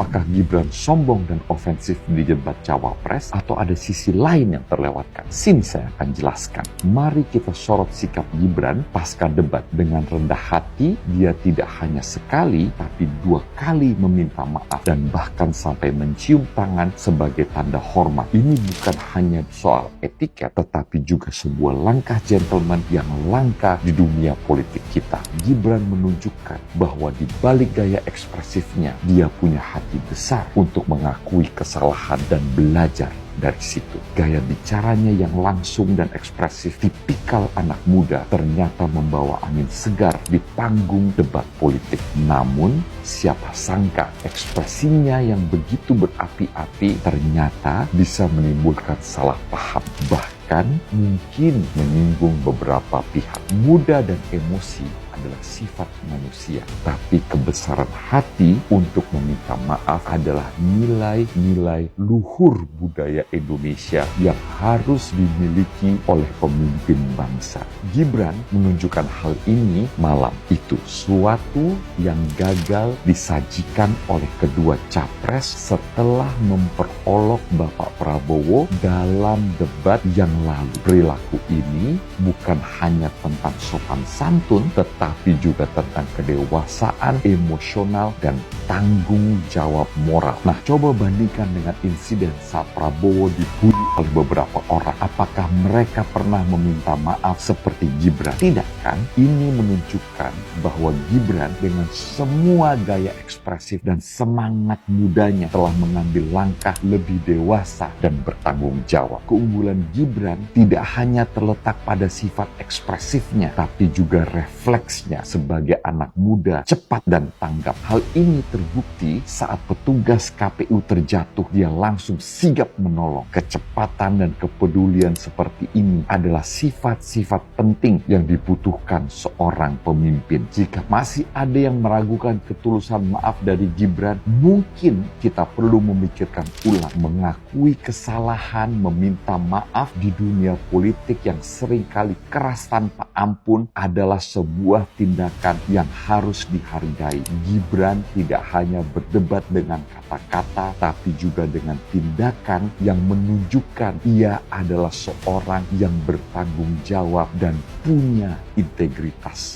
Apakah Gibran sombong dan ofensif di debat Cawapres atau ada sisi lain yang terlewatkan? Sini saya akan jelaskan. Mari kita sorot sikap Gibran pasca debat. Dengan rendah hati, dia tidak hanya sekali tapi 2 kali meminta maaf dan bahkan sampai mencium tangan sebagai tanda hormat. Ini bukan hanya soal etiket tetapi juga sebuah langkah gentleman yang langka di dunia politik kita. Gibran menunjukkan bahwa di balik gaya ekspresifnya, dia punya hati besar untuk mengakui kesalahan dan belajar dari situ. Gaya bicaranya yang langsung dan ekspresif tipikal anak muda ternyata membawa angin segar di panggung debat politik. Namun, siapa sangka ekspresinya yang begitu berapi-api ternyata bisa menimbulkan salah paham. Bahkan mungkin menyinggung beberapa pihak. Muda dan emosi adalah sifat manusia, tapi kebesaran hati untuk meminta maaf adalah nilai-nilai luhur budaya Indonesia yang harus dimiliki oleh pemimpin bangsa. Gibran menunjukkan hal ini malam itu, suatu yang gagal disajikan oleh kedua capres setelah memperolok Bapak Prabowo dalam debat yang lalu. Perilaku ini bukan hanya tentang sopan santun, tetapi juga tentang kedewasaan emosional dan tanggung jawab moral. Nah, coba bandingkan dengan insiden saat Prabowo dibully oleh beberapa orang. Apakah mereka pernah meminta maaf seperti Gibran? Tidak kan? Ini menunjukkan bahwa Gibran dengan semua gaya ekspresif dan semangat mudanya telah mengambil langkah lebih dewasa dan bertanggung jawab. Keunggulan Gibran tidak hanya terletak pada sifat ekspresifnya, tapi juga refleksnya sebagai anak muda, cepat dan tanggap. Hal ini terbukti saat petugas KPU terjatuh, dia langsung sigap menolong. Kecepatan dan kepedulian seperti ini adalah sifat-sifat penting yang dibutuhkan seorang pemimpin. Jika masih ada yang meragukan ketulusan maaf dari Gibran, mungkin kita perlu memikirkan ulang. Mengakui kesalahan, meminta maaf di dunia politik yang seringkali keras tanpa ampun adalah sebuah tindakan yang harus dihargai. Gibran tidak hanya berdebat dengan kata-kata, tapi juga dengan tindakan yang menunjukkan ia adalah seorang yang bertanggung jawab dan punya integritas.